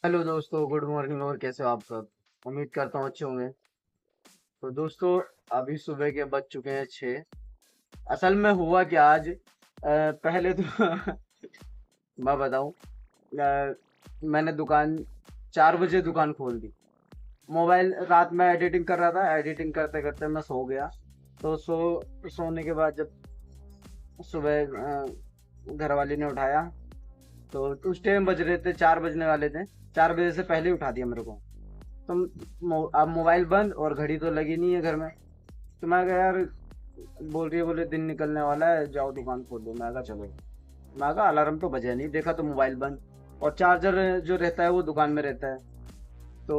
Hello दोस्तों, good morning. और कैसे हो आप सब? उम्मीद करता हूँ अच्छे होंगे। तो दोस्तों, अभी सुबह के बज चुके हैं 6। असल में हुआ क्या आज, पहले तो मैं बताऊं। मैंने दुकान 4 बजे दुकान खोल दी। मोबाइल रात में एडिटिंग कर रहा था, एडिटिंग करते करते मैं सो गया। तो सोने के बाद जब सुबह घर वाली ने उठाया, तो उस टाइम बज रहे थे, 4 बजने वाले थे। 4 बजे से पहले ही उठा दिया मेरे को। तो अब मोबाइल बंद और घड़ी तो लगी नहीं है घर में। तो मैं कहा यार, बोल रही है, बोले दिन निकलने वाला है, जाओ दुकान खोल दो। मैं कहा चलो। मैं कहा अलार्म तो बजा नहीं, देखा तो मोबाइल बंद। और चार्जर जो रहता है वो दुकान में रहता है। तो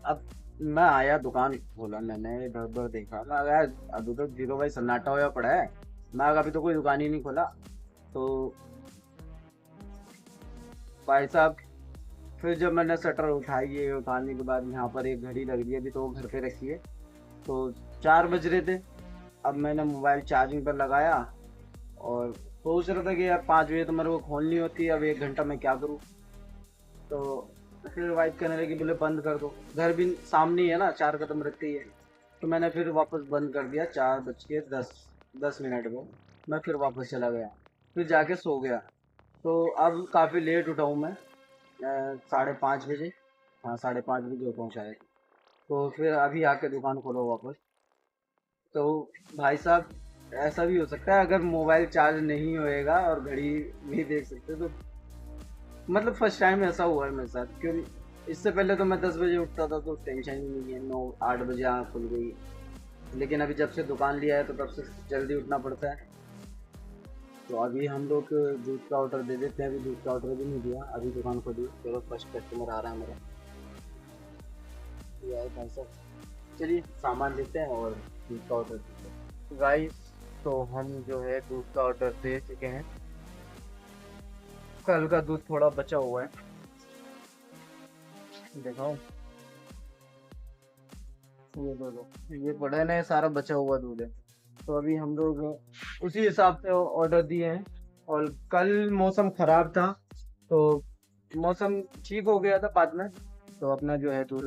अब मैं आया, दुकान खोला, मैंने इधर उधर देखा। मैं कहा यार, अभी तो जीरो भाई सन्नाटा हुआ पड़ा है। मैं कहा अभी तो कोई दुकान ही नहीं खोला। तो भाई साहब, फिर जब मैंने शटर उठाई है, उठाने के बाद यहाँ पर एक घड़ी लग रही है, अभी तो वो घर पे रखी है। तो 4 बज रहे थे। अब मैंने मोबाइल चार्जिंग पर लगाया और सोच रहा था कि यार 5 बजे तो मेरे को खोलनी होती है, अब 1 घंटा मैं क्या करूँ। तो फिर वाइफ कहने लगी, बोले बंद कर दो, घर भी सामने ही है ना, 4 कदम रखते ही है। तो मैंने फिर वापस बंद कर दिया। 4 बज के 10 मिनट में मैं फिर वापस चला गया। फिर जाके सो गया। तो अब काफ़ी लेट उठा हूँ मैं। 5:30 बजे। हाँ, 5:30 बजे उठा हूँ शायद। तो फिर अभी आके दुकान खोलो वापस। तो भाई साहब, ऐसा भी हो सकता है अगर मोबाइल चार्ज नहीं होएगा और घड़ी नहीं देख सकते तो। मतलब फर्स्ट टाइम ऐसा हुआ है मेरे साथ, क्योंकि इससे पहले तो मैं 10 बजे उठता था तो टेंशन ही नहीं है, 9 8 बजे आँख खुल गई। लेकिन अभी जब से दुकान लिया है तो तब से जल्दी उठना पड़ता है। तो अभी हम लोग दूध का ऑर्डर दे देते हैं। अभी दूध का ऑर्डर भी नहीं दिया, अभी दुकान खोली। चलो, फर्स्ट कस्टमर आ रहा है मेरा। ये है भाई साहब। चलिए सामान लेते हैं और दूध का ऑर्डर देते हैं गाइस। तो हम जो है दूध का ऑर्डर दे चुके हैं। कल का दूध थोड़ा बचा हुआ है, दिखाओ। ये दो दो, ये पड़ा है ना, ये सारा बचा हुआ दूध है। तो अभी हम लोग उसी हिसाब से ऑर्डर दिए हैं। और कल मौसम खराब था, तो मौसम ठीक हो गया था बाद में। तो अपना जो है दूध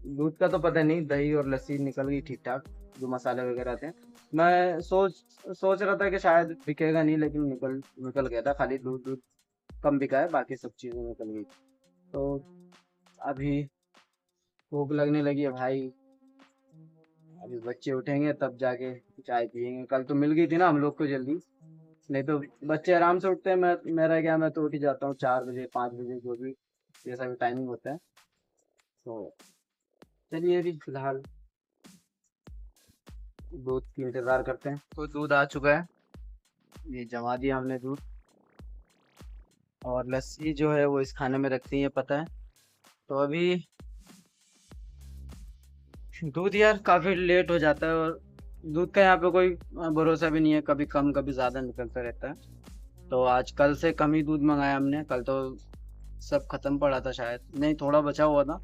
दूध का तो पता नहीं, दही और लस्सी निकल गई ठीक ठाक, जो मसाले वगैरह थे। मैं सोच रहा था कि शायद बिकेगा नहीं, लेकिन निकल निकल गया था। खाली दूध दूध कम बिका है, बाकी सब चीज़ें निकल गई। तो अभी भूख लगने लगी है भाई। अभी बच्चे उठेंगे तब जाके चाय पियेंगे। कल तो मिल गई थी ना हम लोग को जल्दी, नहीं तो बच्चे आराम से उठते हैं। मेरा क्या, मैं तो उठ ही जाता हूँ 4 बजे 5 बजे, जो भी जैसा भी टाइमिंग होता है। तो चलिए, अभी फिलहाल दूध की इंतज़ार करते हैं। तो दूध आ चुका है, ये जमा दिया हमने दूध। और लस्सी जो है वो इस खाने में रखती है, पता है। तो अभी दूध यार काफ़ी लेट हो जाता है, और दूध का यहाँ पे कोई भरोसा भी नहीं है, कभी कम कभी ज़्यादा निकलता रहता है। तो आज कल से कम ही दूध मंगाया हमने। कल तो सब खत्म पड़ा था, शायद नहीं थोड़ा बचा हुआ था।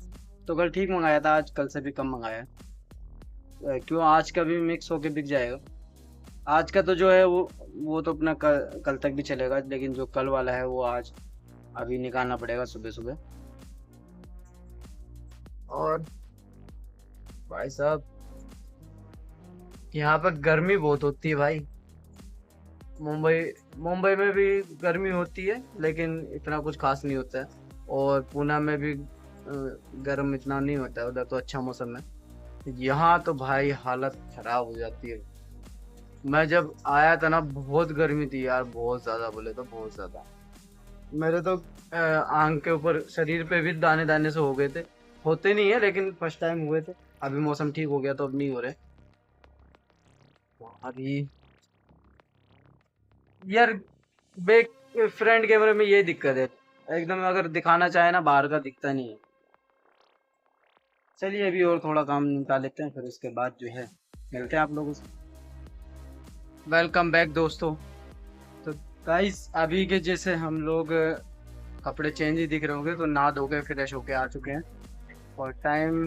तो कल ठीक मंगाया था, आज कल से भी कम मंगाया है। क्यों, आज का भी मिक्स होके बिक जाएगा। आज का तो जो है वो तो अपना कल तक भी चलेगा, लेकिन जो कल वाला है वो आज अभी निकालना पड़ेगा सुबह सुबह। और भाई साहब, यहाँ पर गर्मी बहुत होती है भाई। मुंबई मुंबई में भी गर्मी होती है, लेकिन इतना कुछ खास नहीं होता है। और पुणे में भी गर्म इतना नहीं होता है, उधर तो अच्छा मौसम है। यहाँ तो भाई हालत खराब हो जाती है। मैं जब आया था ना, बहुत गर्मी थी यार, बहुत ज्यादा, बोले तो बहुत ज्यादा। मेरे तो आंख के ऊपर, शरीर पे भी दाने दाने से हो गए थे। होते नहीं है, लेकिन फर्स्ट टाइम हुए थे। अभी मौसम ठीक हो गया तो अब नहीं हो रहे। अभी यार, बैक फ्रंट कैमरे में ये दिक्कत है, एकदम अगर दिखाना चाहे ना बाहर का, दिखता नहीं है। चलिए, अभी और थोड़ा काम निपटा लेते हैं, फिर उसके बाद जो है मिलते हैं आप लोगों से। वेलकम बैक दोस्तों। तो गाइस, अभी के जैसे हम लोग कपड़े चेंज ही दिख रहे होंगे, तो नहा धो के फ्रेश होके आ चुके हैं। और टाइम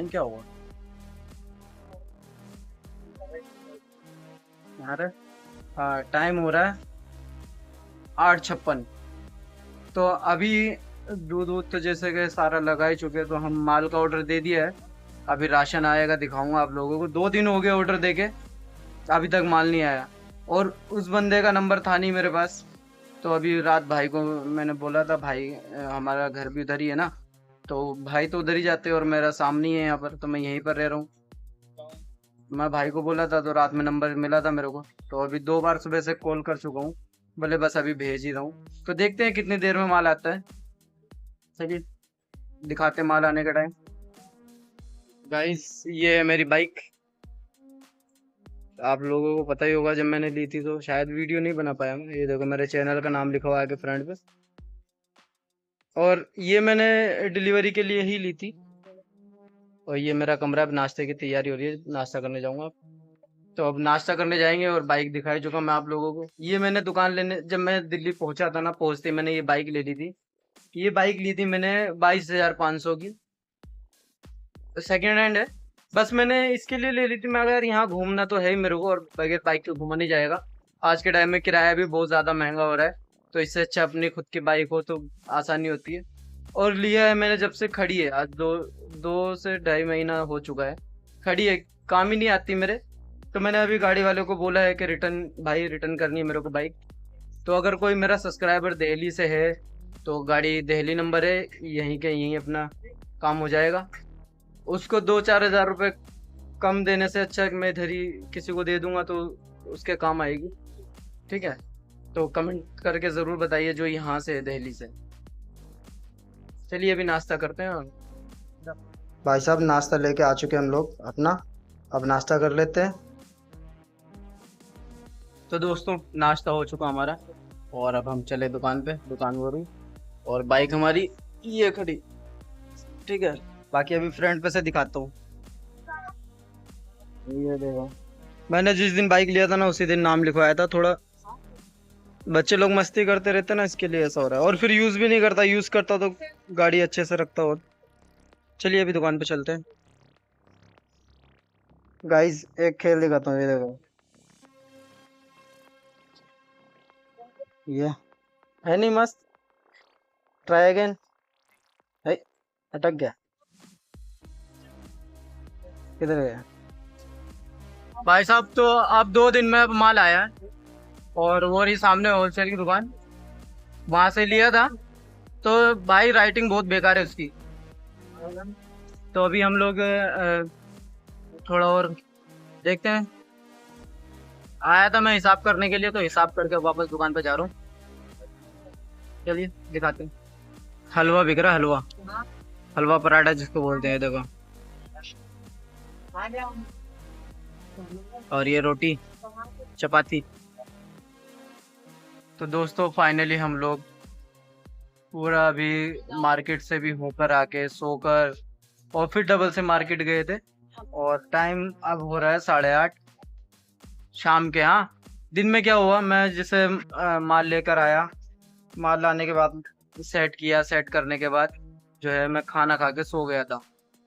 क्या हुआ यार? हाँ, टाइम हो रहा है 8:56। तो अभी दूध वूध तो जैसे कि सारा लगा ही चुके, तो हम माल का ऑर्डर दे दिया है। अभी राशन आएगा, दिखाऊंगा आप लोगों को। 2 दिन हो गए ऑर्डर देके, अभी तक माल नहीं आया। और उस बंदे का नंबर था नहीं मेरे पास। तो अभी रात भाई को मैंने बोला था, भाई हमारा घर भी उधर ही है ना, तो भाई तो उधर ही जाते हैं और मेरा सामने ही है यहाँ पर, तो मैं यहीं पर रह रहा हूँ। मैं भाई को बोला था, तो रात में नंबर मिला था मेरे को। तो अभी 2 बार सुबह से कॉल कर चुका हूँ, बोले बस अभी भेज ही रहा हूँ। तो देखते हैं कितनी देर में माल आता है। चलिए दिखाते हैं माल आने का टाइम। गाइस ये है मेरी बाइक। आप लोगों को पता ही होगा, जब मैंने ली थी तो शायद वीडियो नहीं बना पाया मैं। ये देखो मेरे चैनल का नाम लिखा हुआ है आगे फ्रंट पे। और ये मैंने डिलीवरी के लिए ही ली थी। और ये मेरा कमरा, अब नाश्ते की तैयारी हो रही है, नाश्ता करने जाऊंगा। तो अब नाश्ता करने जाएंगे। और बाइक दिखाई चुका मैं आप लोगों को। ये मैंने दुकान लेने, जब मैं दिल्ली पहुंचा था ना, पहुंचते मैंने ये बाइक ले ली थी। ये बाइक ली थी मैंने 22,500 की, सेकेंड हैंड है। बस मैंने इसके लिए ले ली थी, मैं अगर यहाँ घूमना तो है ही मेरे को, और बगैर बाइक के घूमा नहीं जाएगा। आज के टाइम में किराया भी बहुत ज़्यादा महंगा हो रहा है, तो इससे अच्छा अपनी खुद की बाइक हो तो आसानी होती है। और लिया है मैंने जब से खड़ी है, आज 2 से 2.5 महीना हो चुका है खड़ी है, काम ही नहीं आती मेरे। तो मैंने अभी गाड़ी वाले को बोला है कि रिटर्न, भाई रिटर्न करनी है मेरे को बाइक। तो अगर कोई मेरा सब्सक्राइबर दिल्ली से है तो गाड़ी दिल्ली नंबर है, यहीं के यहीं अपना काम हो जाएगा। उसको 2-4 हज़ार रुपये कम देने से अच्छा कि मैं इधर ही किसी को दे दूंगा, तो उसके काम आएगी। ठीक है, तो कमेंट करके ज़रूर बताइए जो यहाँ से है, दिल्ली से। चलिए अभी नाश्ता करते हैं। भाई साहब नाश्ता लेके आ चुके हैं हम लोग अपना, अब नाश्ता कर लेते हैं। तो दोस्तों नाश्ता हो चुका हमारा, और अब हम चले दुकान पे, दुकान पर। और बाइक हमारी ये खड़ी, ठीक है। बाकी अभी फ्रंट पे से दिखाता हूँ। ये देखो, मैंने जिस दिन बाइक लिया था ना, उसी दिन नाम लिखवाया था। थोड़ा बच्चे लोग मस्ती करते रहते ना, इसके लिए ऐसा हो रहा है। और फिर यूज भी नहीं करता, यूज करता तो गाड़ी अच्छे से रखता। और चलिए अभी दुकान पे चलते हैं। गाइस एक खेल दिखाता हूँ, ये देखो, ये है नहीं मस्त? Try again. अटक गया, किधर गया भाई साहब? तो अब 2 दिन में अब माल आया है, और वो रही सामने होलसेल की दुकान, वहां से लिया था। तो भाई राइटिंग बहुत बेकार है उसकी। तो अभी हम लोग थोड़ा और देखते हैं। आया था मैं हिसाब करने के लिए, तो हिसाब करके वापस दुकान पे जा रहा हूँ। चलिए दिखाते हैं। हलवा बिक रहा, हलवा, हलवा पराठा जिसको बोलते हैं, देखो। और ये रोटी चपाती। तो दोस्तों फाइनली हम लोग पूरा अभी मार्केट से भी होकर आके सोकर, और फिर डबल से मार्केट गए थे। और टाइम अब हो रहा है 8:30 शाम के। हाँ, दिन में क्या हुआ, मैं जैसे माल लेकर आया, माल लाने के बाद सेट किया, सेट करने के बाद जो है मैं खाना खा के सो गया था।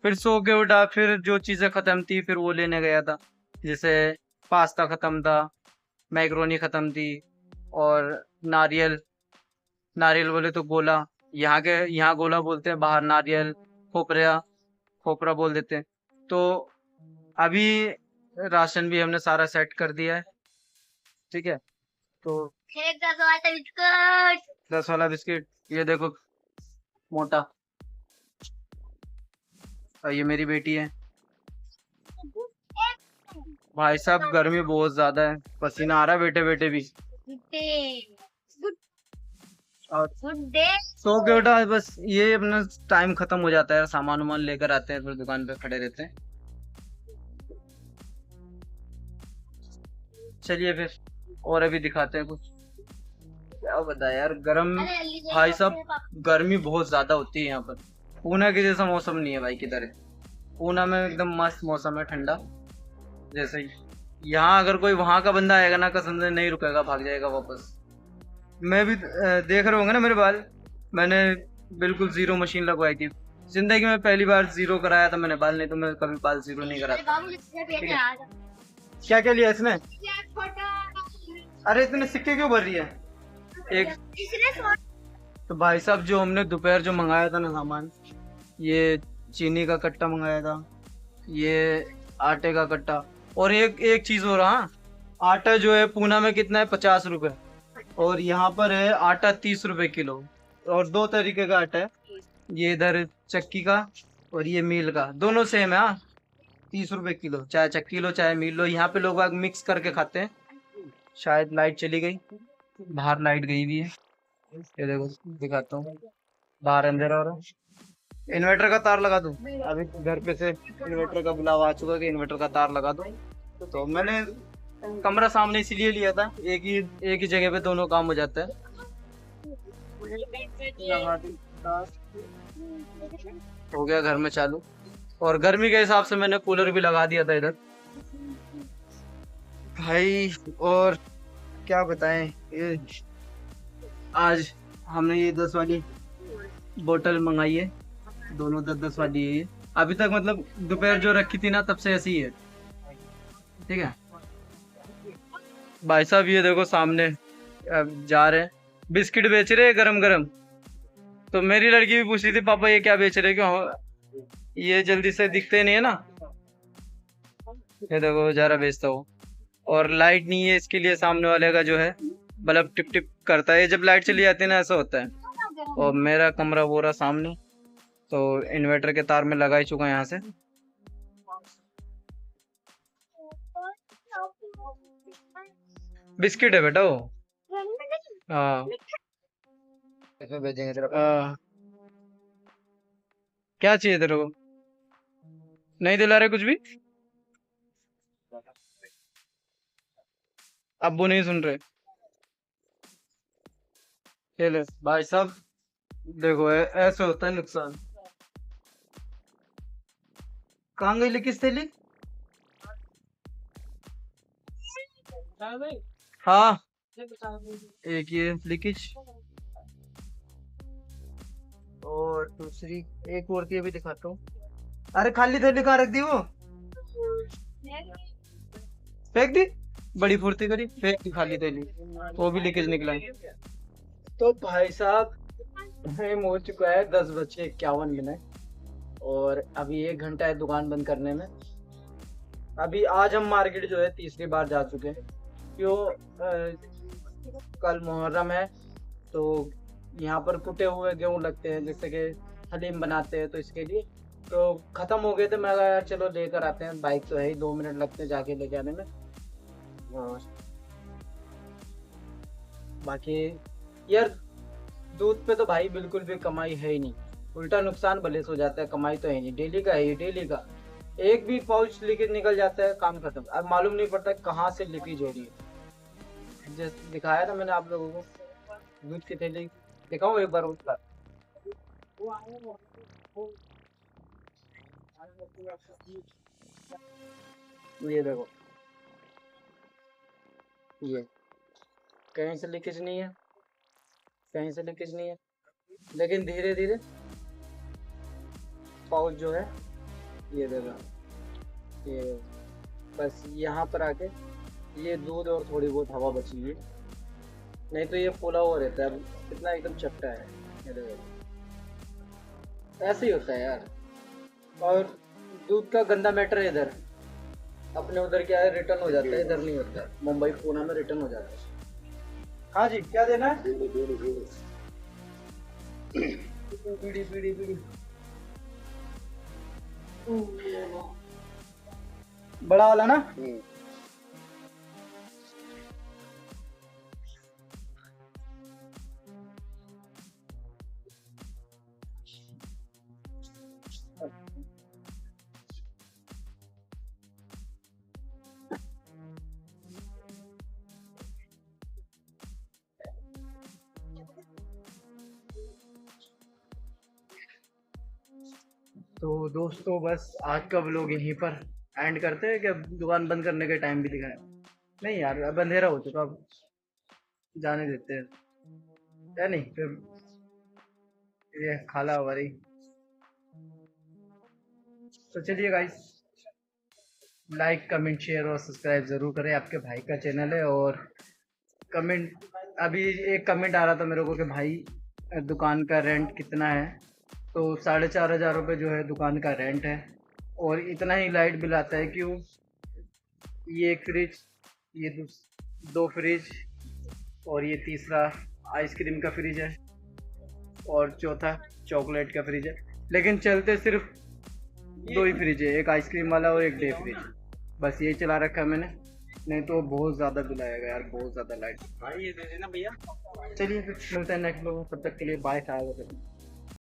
फिर सो के उठा, फिर जो चीज़ें ख़त्म थी फिर वो लेने गया था। जैसे पास्ता ख़त्म था, मैक्रोनी ख़त्म थी, और नारियल, नारियल बोले तो गोला, यहाँ गोला बोलते हैं, बाहर नारियल, खोपरा, खोपरा बोल देते हैं। तो अभी राशन भी हमने सारा सेट कर दिया है, ठीक है। तो 10 वाला बिस्किट, 10 वाला बिस्किट, ये देखो मोटा। और ये मेरी बेटी है। भाई साहब गर्मी बहुत ज्यादा है, पसीना आ रहा है बैठे बैठे भी। और सो के उठा, बस ये अपना टाइम खत्म हो जाता है, सामान वामान लेकर आते हैं, फिर दुकान पे खड़े रहते हैं। चलिए फिर और अभी दिखाते हैं कुछ। क्या बताया यार, गर्म, भाई साहब गर्मी बहुत ज्यादा होती है यहाँ पर। पूना के जैसा मौसम नहीं है भाई किधर है। पूना में एकदम मस्त मौसम है, ठंडा जैसे ही। यहाँ अगर कोई वहां का बंदा आएगा ना, कसम से नहीं रुकेगा, भाग जाएगा वापस। मैं भी देख रहे होंगे ना मेरे बाल, मैंने बिल्कुल जीरो मशीन लगवाई थी। जिंदगी में पहली बार जीरो कराया था मैंने बाल, नहीं तो मैं कभी बाल जीरो नहीं कराता। क्या क्या लिया इसने? अरे इतने सिक्के क्यों भर रही है? एक तो भाई साहब जो हमने दोपहर जो मंगाया था ना सामान, ये चीनी का कट्टा मंगाया था, ये आटे का कट्टा, और एक एक चीज हो रहा, आटा जो है पूना में कितना है, 50 रुपए, और यहाँ पर है आटा 30 रुपए किलो। और दो तरीके का आटा है, ये इधर चक्की का और ये मील का, दोनों सेम है। हाँ, 30 रुपए किलो, चाहे चक्की लो चाहे मील लो। यहाँ पे लोग बाग मिक्स करके खाते हैं। शायद लाइट चली गई, बाहर लाइट गई भी है, ये देखो दिखाता हूँ, बाहर अंधेरा हो रहा है। इन्वर्टर का तार लगा दूं? अभी घर पे से इन्वर्टर का बुलावा आ चुका कि इन्वर्टर का तार लगा दो। तो मैंने कमरा सामने इसीलिए लिया था, एक ही जगह पे दोनों काम हो जाता है। लगा दी तार, हो गया घर में चालू। और गर्मी के हिसाब से मैंने कूलर भी लगा दिया था इधर भाई। और क्या बताएं, ये आज हमने ये 10 वाली बोतल मंगाई है, दोनों 10-10 वाली है ये। अभी तक मतलब दोपहर जो रखी थी ना तब से ऐसी ही है। ठीक है भाई साहब, ये देखो सामने अब जा रहे हैं, बिस्किट बेच रहे हैं गरम गरम। तो मेरी लड़की भी पूछ रही थी पापा ये क्या बेच रहे, क्यों ये जल्दी से दिखते नहीं है ना। ये देखो जा रहा बेचता हूँ। और लाइट नहीं है इसके लिए, सामने वाले का जो है बल्ब टिप टिप करता है, जब लाइट चली जाती है ना ऐसा होता है। और मेरा कमरा वो रहा सामने, तो इन्वर्टर के तार में लगा ही चुका है यहाँ से। बिस्किट है बेटा वो। हाँ, इसमें भेजेंगे तेरा क्या चाहिए तेरे को? नहीं दिला रहे कुछ भी? अब्बू नहीं सुन रहे। ये ले भाई साहब, देखो ऐसे होता है नुकसान। कहाँ गई लिखी थैली? हाँ, एक ये लीकेज, और दूसरी एक और थी, अभी दिखाता हूँ। अरे खाली थैली कहाँ रख दी वो? फेंक दी? बड़ी फुर्ती करी, फेंक दी खाली थैली, वो भी लीकेज निकला। तो भाई साहब टाइम हो चुका है 10:51, और अभी 1 घंटा है दुकान बंद करने में। अभी आज हम मार्केट जो है तीसरी बार जा चुके हैं, क्यों कल मुहर्रम है, तो यहाँ पर कुटे हुए गेहूँ लगते हैं, जैसे कि हलीम बनाते हैं, तो इसके लिए तो ख़त्म हो गए थे। मैं कहा यार चलो लेकर आते हैं, बाइक तो है ही, 2 मिनट लगते हैं जाके लेके आने में। और बाकी यार दूध पे तो भाई बिल्कुल भी कमाई है ही नहीं, उल्टा नुकसान भले से हो जाता है, कमाई तो है नहीं। डेली का है ये, डेली का एक भी पाउच लीकेज निकल जाता है, काम खत्म। अब मालूम नहीं पड़ता कहाँ से लीकेज हो रही है। जैसे दिखाया था मैंने आप लोगों को, दूध की थैली दिखाऊं एक बार उसका। ये देखो, ये कहीं से लीकेज नहीं है, कहीं से लीकेज नहीं है, लेकिन धीरे धीरे पाउच जो है, ये देखो, ये बस यहाँ पर आके ये दूध और थोड़ी बहुत हवा बची है, नहीं तो ये फूला हुआ रहता है, कितना एकदम चपटा है। ये देखो, ऐसे ही होता है यार। और दूध का गंदा मैटर है इधर, अपने उधर क्या है रिटर्न हो जाता है, इधर नहीं होता है, मुंबई पूना में रिटर्न हो जाता है। हाँ जी, क्या देना है? बीड़ी बीड़ी बीड़ी, बड़ा वाला ना? तो दोस्तों बस आज का व्लॉग यहीं पर एंड करते हैं, कि अब दुकान बंद करने के टाइम भी दिखाया नहीं यार, अब अंधेरा हो चुका, अब जाने देते हैं या नहीं, फिर ये खाला हमारी। तो चलिए गाइस, लाइक कमेंट शेयर और सब्सक्राइब ज़रूर करें, आपके भाई का चैनल है। और कमेंट, अभी एक कमेंट आ रहा था मेरे को कि भाई दुकान का रेंट कितना है, तो 4,500 जो है दुकान का रेंट है। और इतना ही लाइट बिल आता है। क्यों? ये एक फ्रिज, ये दो फ्रिज, और ये तीसरा आइसक्रीम का फ्रिज है, और चौथा चॉकलेट का फ्रिज है। लेकिन चलते सिर्फ दो ही फ्रिज है, एक आइसक्रीम वाला और एक डे फ्रिज। बस ये चला रखा है मैंने, नहीं तो बहुत ज़्यादा बिल आएगा यार, बहुत ज़्यादा लाइट। भाई ये दे देना भैया। चलिए फिर मिलते हैं नेक्स्ट ब्लॉग में, तब तक के लिए बाय।